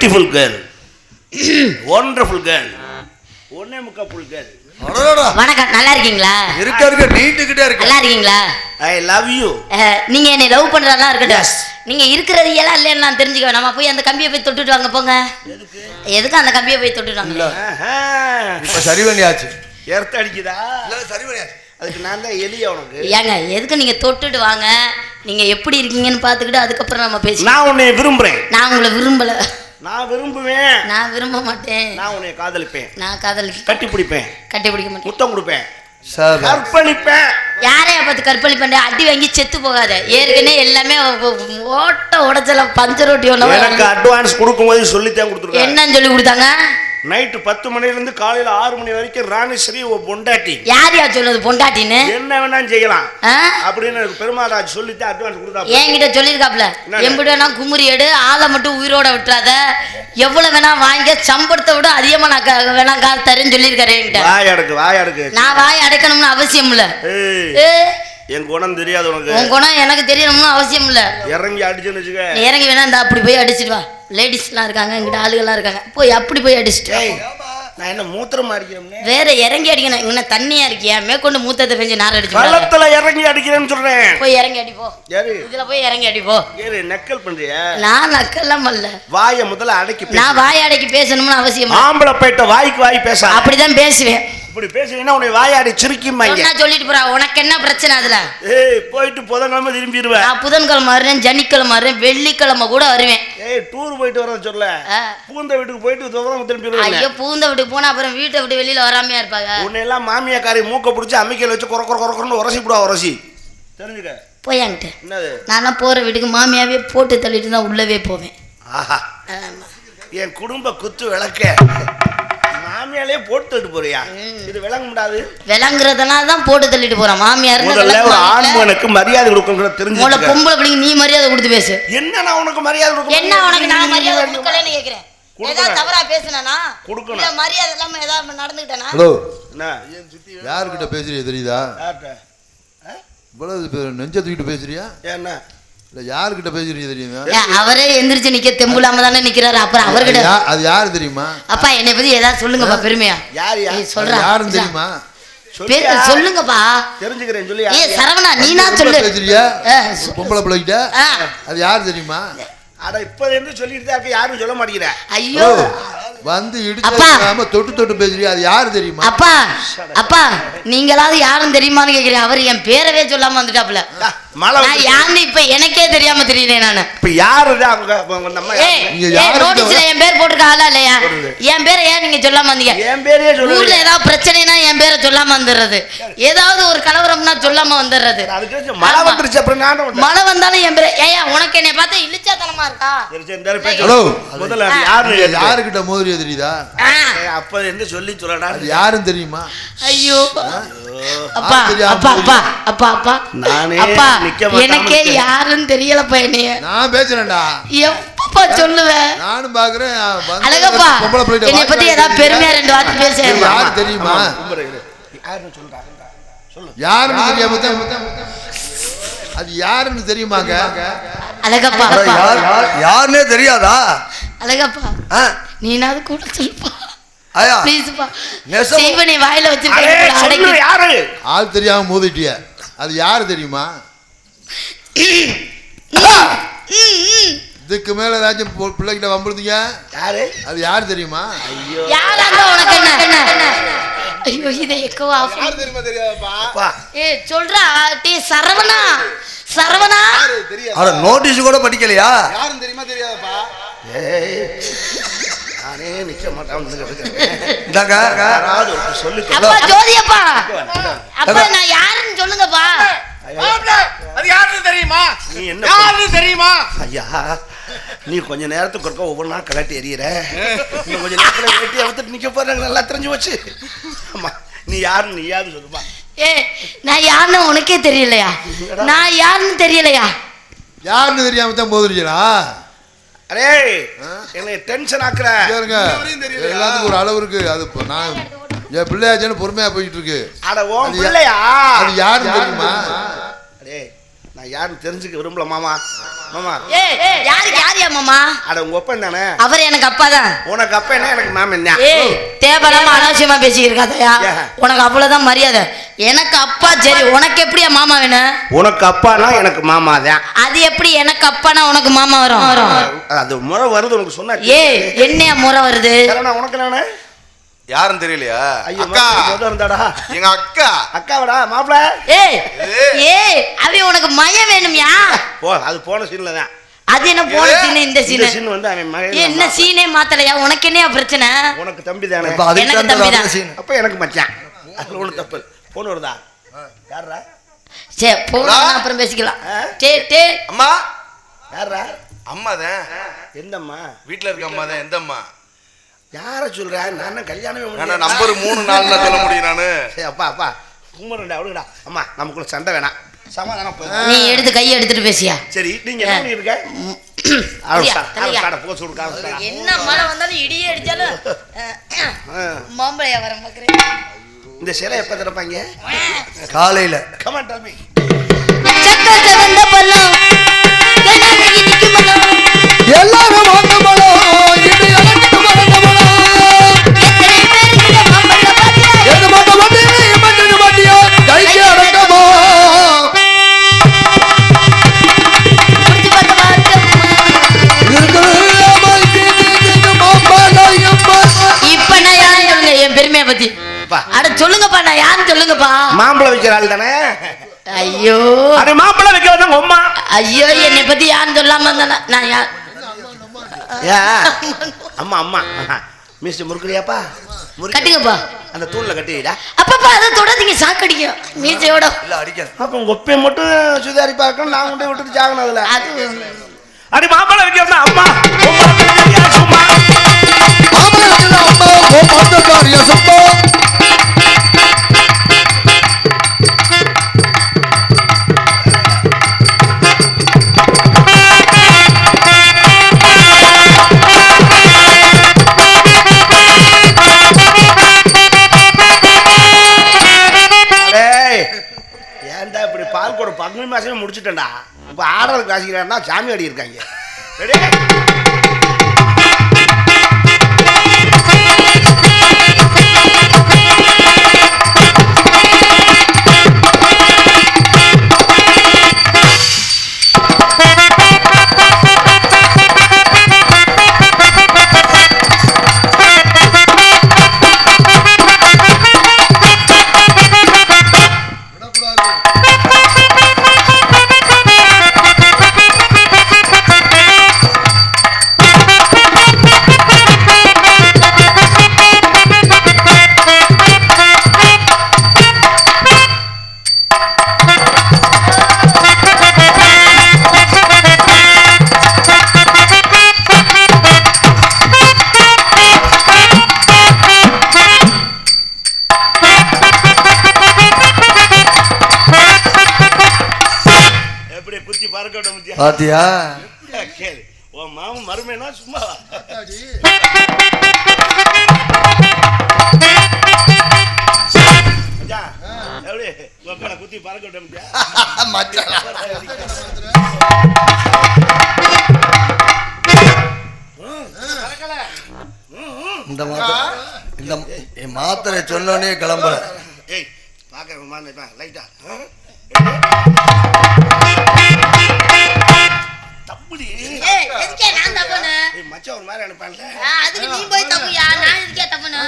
Beautiful girl, wonderful girl, ஒன்னே முக்கா புல் girl. வணக்கம், நல்லா இருக்கீங்களா? இருக்க நீட்டுக்கிட்டே இருக்கு. நல்லா இருக்கீங்களா? I love you. நீங்க என்னை லவ் பண்றதெல்லாம் இருக்கட்டும், நீங்க இருக்கிறது எல்லாம் இல்லைன்னு நான் தெரிஞ்சுக்க வேணாமா? போய் அந்த கம்பியை போய் தொட்டுட்டு வாங்க போங்க. எதுக்கு அந்த கம்பியை போய் தொட்டுட்டு வாங்க? இப்ப சரி பண்ணியாச்சு. எர்த்த அடிக்குதா? இல்ல சரி பண்ணியாச்சு. அதுக்கு நான் தான் எலியா உனக்கு? ஏங்க எதுக்கு நீங்க தொட்டுட்டு வாங்க, நீங்க எப்படி இருக்கீங்கன்னு பார்த்துக்கிட்டு அதுக்கப்புறம் நம்ம பேசி. நான் உன்னை விரும்புறேன். நான் உங்களை விரும்பல. நான் விரும்புவேன். நான் விரும்ப மாட்டேன். நான் உன்னை காதலிப்பேன். நான் காதலிக்க கட்டி பிடிப்பேன். கட்டி பிடிக்க மாட்டேன். முத்தம் கொடுப்பேன். சார் கற்பழிப்பேன். யாரையா பார்த்து கற்பழி பண்ண? அடி வாங்கி செத்து போகாத. ஏற்கனவே எல்லாமே ஓட்ட உடச்சல பஞ்சர் ஓட்டி ஒண்ணு. எனக்கு அட்வான்ஸ் கொடுக்கும்போது சொல்லித்தான் கொடுத்துருக்காங்க. என்னன்னு சொல்லி கொடுத்தாங்க? நைட்டு 10 மணிலேருந்து காலையில் 6 மணி வரைக்கும் ராணேஸ்வரி பொண்டாட்டி. யார் யார் சொன்னது பொண்டாட்டின்னு? என்ன வேணாலும் செய்யலாம் அப்படின்னு பெருமாள் சொல்லிட்டு அட்வான்ஸ் கொடுத்தா. என்கிட்ட சொல்லியிருக்காப்ல, எம்பிட்டு வேணா குமுறி எடு, ஆளை மட்டும் உயிரோட விட்டுறாத, எவ்வளவு வேணா வாங்க, சம்பளத்தை விட அதிகமா நான் வேணா காசு தரேன்னு சொல்லியிருக்காரு என்கிட்ட. வாய் அடக்கு. நான் வாய் அடைக்கணும்னு அவசியம் இல்ல. என் குணம் தெரியாது உனக்கு. உன் குணம் எனக்கு தெரியணும்னு அவசியம் இல்ல. இறங்கி அடிச்சுன்னு வச்சுக்க. இறங்கி வேணா இந்த அப்படி போய் அடிச்சுட்டு வா. லேடிஸ் எல்லாம் இருக்காங்க, எங்கிட்ட ஆளுகள்லாம் இருக்காங்க, போய் அப்படி போய் அடிச்சுட்டு. நான் என்ன மூத்திரமா அடிக்கிறேன்? வேற இறங்கி அடிக்கணும். இங்க தண்ணியா இருக்கியா? மேற்கொண்டு மூத்தத்தை பெஞ்சு நார் அடிச்சு பள்ளத்துல இறங்கி அடிக்கிறேன்னு சொல்றேன். போய் இறங்கி அடிப்போ. இதுல போய் இறங்கி அடிப்போ. நக்கல் பண்றியா? நான் நக்கல்லாம் அல்ல. வாய முதல்ல அடக்கி. நான் வாய் அடக்கி பேசணும்னு அவசியம். ஆம்பளை போயிட்ட வாய்க்கு வாய் பேச. அப்படிதான் பேசுவேன். இப்படி பேசுறீங்கன்னா உன்னை வாயாடி சிரிக்குமாங்க. நான் சொல்லிட்டு போறா, உனக்கு என்ன பிரச்சனை அதுல? போயிட்டு புதன்கிழமை திரும்பிடுவேன். நான் புதன்கிழமை வருவேன், சனிக்கிழமை வருவேன், வெள்ளிக்கிழமை கூட வருவேன். டூர் போயிட்டு வர சொல்ல. பூந்த வீட்டுக்கு போயிட்டு திரும்பிடுவேன். ஐயோ, பூந்த வீட்டுக்கு போனா அப்புறம் வீட்டை விட்டு வெளியில வராமையா இருப்பாங்க. உன்னை எல்லாம் மாமியாக்காரி மூக்க பிடிச்சி அம்மிக்கையில் வச்சு குறக்குறன்னு உரசி தெரிஞ்சுக்க. போயாங்கிட்ட என்னது? நான் போற வீட்டுக்கு மாமியாவே போட்டு தள்ளிட்டு தான் உள்ளவே போவேன். ஆஹா, என் குடும்ப குத்து விளக்க மாமியாலே போட்டு தள்ளிட்டு போறியா? இது விளங்க முடியாது. விளங்குறதுனால தான் போட்டு தள்ளிட்டு போறான் மாமியார். ஆண்மனுக்கு மரியாதை கொடுக்கணும் தெரிஞ்சு. பொம்பளை பிள்ளைங்க நீ மரியாதை கொடுத்து பேசு. என்ன நான் உனக்கு மரியாதை கொடுக்க? என்ன உனக்கு நான் மரியாதை கொடுக்கலன்னு கேக்குறேன். ஏதாவது தவறா பேசுனா கொடுக்கணும். இல்ல மரியாதை இல்லாம ஏதாவது நடந்துக்கிட்டேனா? ஹலோ, என்ன யார்கிட்ட பேசுறியா தெரியுதா? இவ்வளவு நெஞ்ச தூக்கிட்டு பேசுறியா? என்ன இல்ல யார்கிட்ட பேசுறீங்க தெரியுமா? அவரே எந்திரிச்சு நிக்க தெம்புலாம தானே நிக்கிறாரு. அப்புறம் அவர்கிட்ட அது யாரு தெரியுமா? அப்பா என்னை பத்தி ஏதாவது சொல்லுங்கப்பா பெருமையா. சொல்ற யாருன்னு தெரியுமா? சொல்லுங்கப்பா. தெரிஞ்சுக்கிறேன் சொல்லி. சரவணா நீனா சொல்லு. பேசுறியா பொம்பளை பிள்ளைகிட்ட? அது யாரு தெரியுமா? அட இப்ப இருந்து சொல்லிட்டு தான் யாரும் சொல்ல மாட்டேங்கிற. ஐயோ, வந்து இடிச்சாம தொட்டு பேசுறியா? அது யாரு தெரியுமா? அப்பா நீங்களாவது யாரும் தெரியுமான்னு கேக்குறேன். அவர் என் பேரவே சொல்லாம வந்துட்டாப்ல. நான் யாருன்னு இப்ப எனக்கே தெரியாம தெரியல. நானு இப்ப யாரு நோட்டீஸ்ல என் பேர் போட்டுருக்காங்களா இல்லையா? என் பேரை ஏன் நீங்க சொல்லாம வந்தீங்க? என் பேரே சொல்ல. ஊர்ல ஏதாவது பிரச்சனைனா என் பேரை சொல்லாம வந்துடுறது, ஏதாவது ஒரு கலவரம்னா சொல்லாம வந்துடுறது. மழை வந்துருச்சு அப்புறம் மழை வந்தாலும் என் பேரை. ஏயா உனக்கு என்னை பார்த்தா இழிச்சாத்தனமா இருக்கா? ஹலோ, முதல்ல யாருக்கிட்ட மோதிரியா தெரியுதா? அப்ப என்ன சொல்லி சொல்லடா. அது யாருன்னு தெரியுமா? ஐயோ அப்பா அப்பா அப்பா அப்பா அப்பா நானே அப்பா எனக்கே யாருன்னு தெரியலப்பா. என்னைய நான் பேசுறேன்டா. எப்பப்பா சொல்லுவேன்? நானும் பாக்குறேன். அழகப்பா என்னை பத்தி ஏதாவது பெருமையா 2 வார்த்தை பேச. யாரு தெரியுமா? யாருன்னு தெரியாம அது யாருன்னு தெரியுமாங்க? அழகப்பா யாருன்னே தெரியாதா? அழகப்பா நீனாவது கூட சொல்லுப்பா. ஐயா ப்ளீஸ்ப்பா. சீவனை வாயில வச்சிருக்கேன். யாரு? ஆள் தெரியாம மோதிட்டிய. அது யாரு தெரியுமா? இதுக்கு மேல ஏதாச்சும் பிள்ளைகிட்ட வம்புடுதீங்க. யாரு? அது யாரு தெரியுமா? ஐயோ யாராங்க உனக்கு என்ன? ஐயோ இதை எக்கவா யாரு தெரியுமா? தெரியாதப்பா. சொல்றா டீ சரவணா. சரவணா அட நோட்டீஸ் கூட படிக்கலையா? யாரும் தெரியுமா? தெரியாதப்பா. நானே நிக்க மாட்டேன். சொல்லு அப்பா ஜோதியப்பா. அப்பா நான் யாருன்னு சொல்லுங்கப்பா. அது யாருன்னு தெரியுமா? நீ என்ன யாருன்னு தெரியுமா? ஐயா நீ கொஞ்ச நேரத்துக்கு ஒருக்க ஒவ்வொன்றா கலட்டி எறிகிற. இன்னும் கொஞ்சம் நேரத்தில் வெட்டி எடுத்துட்டு நிற்க போறாங்க. நல்லா தெரிஞ்சு வச்சு. ஆமா நீ யாருன்னு நீயாவது சொல்லுமா. நான் யாருன்னு உனக்கே தெரியலையா? நான் யாருன்னு தெரியலையா? யாருன்னு தெரியாம தான் போதுறீங்களா? அரே என்னை டென்ஷன் ஆக்குற. எல்லாத்துக்கும் ஒரு அளவு இருக்கு. அது நான் என் பிள்ளையாச்சுன்னு பொறுமையா போயிட்டு இருக்கு. அட ஓ பிள்ளையா? அது யாருன்னு தெரியுமா? அரே நான் நான் யாருன்னு தெரிஞ்சுக்க விரும்பல மாமா. மாமா யாரியா மாமா? அட உங்க அப்பா தானே. அவர் எனக்கு அப்பா தான். உனக்கு அப்பா என்ன எனக்கு மாமன் என்ன? தேவையில்லாம அனாவசியமா பேசிக்கிருக்காதயா. உனக்கு அவ்வளவுதான் மரியாதை. எனக்கு அப்பா சரி, உனக்கு எப்படியா மாமா வேணும்? உனக்கு அப்பானா எனக்கு மாமா தான். அது எப்படி எனக்கு அப்பானா உனக்கு மாமா வரும்? அது முறை வருது உனக்கு சொன்னா. என்னையா முறை வருது? உனக்கு நானே யாரும் தெரியலையா? அக்கா இருந்தாடா. எங்க அக்கா. அக்காவடா மாப்பிள. அவன் உனக்கு மயம் வேணும்யா? அது போன சீன்ல தான். அது என்ன போன சீன்? இந்த சீன் வந்து அவன் மகன். என்ன சீனே மாத்தலையா? உனக்கு என்னையா பிரச்சனை? உனக்கு தம்பி தானே. எனக்கு தம்பி தான். அப்ப எனக்கு மச்சான். அது ஒண்ணு தப்பு. போன் வருதா? யாரா? சரி போன் அப்புறம் பேசிக்கலாம். அம்மா யாரா? அம்மா தான். எந்த அம்மா? வீட்டுல இருக்க அம்மா தான். எந்த அம்மா? யார சொல்ற? நான் கல்யாணமே நான் நம்பர் 3 4 சொல்ல முடியும் நானு. அப்பா அப்பா கும்பறடா அவளுடா. அம்மா நமக்குள்ள சண்டை வேணாம். சமாதானம் போ. நீ எடுத்து கையை எடுத்துட்டு பேசியா? சரி நீங்க என்ன பண்ணிருக்க? ஆட போச்சு கொடுக்காத. என்ன மழை வந்தாலும் இடியே அடிச்சாலும் மாம்பழையா வர பாக்குறேன். இந்த சிலை எப்ப திறப்பாங்க? காலையில. Come on tell me. சக்கரத்தை வந்த பள்ளம் கண்ணாடி நிக்கும் பள்ளம் எல்லாரும் வாங்க பழம் இது எனக்கு வந்த பழம். எத்தனை பேருக்கு மாம்பழ பாத்தியா? எது மட்டும் வந்து மாட்டியா கைக்கு அடக்கமா. புடிச்சு பார்த்த இப்ப நான் யாரும் சொல்லுங்க என் பெருமையை பத்தி. அட சொல்லுங்கப்பா, நான் யாருன்னு சொல்லுங்கப்பா. மாம்பழம் வைக்கிற ஆள் தானே. ஐயோ அது மாம்பழம் வைக்க வந்தாங்க அம்மா. ஐயோ என்னை பத்தி யாருன்னு சொல்லாம இருந்தா நான் யார்? அம்மா அம்மா மிஸ்டர் முருகரியாப்பா கட்டுங்கப்பா. அந்த தூண்ல கட்டிடா. அப்பப்பா அதை தொடர்ந்தீங்க சாக்கடிக்கும் மீசையோட. இல்ல அடிக்காது. அப்ப உங்க ஒப்பையை மட்டும் சுதாரிப்பா இருக்கணும். நான் கொண்டு விட்டுட்டு ஜாகணும் அதுல. அது அடி மாம்பழம் வைக்க வந்தா அம்மா. சும்மா மாமல்லத்துல அம்மா ஓ பந்தக்காரியா சும்மா. ஏன்டா இப்படி பால் கூட 11 மாசமே முடிச்சுட்டேன்டா. இப்ப ஆடுறதுக்கு காசிக்கிறாருன்னா சாமி அடி இருக்காங்க. பாத்தியா? உன் மாமன் மருமைனா சும்மா குத்தி பறக்க விட முடியா? இந்த மாத்திரை சொன்னோடனே கிளம்புற. ஏய் பாக்க லைட்டா தப்புடி. எதுக்கே நான் தப்புனு? மச்சான் ஒரு மாதிரி அனுப்பான்ல. அதுக்கு நீ போய் தப்புயா, நான் எதுக்கே தப்புனு?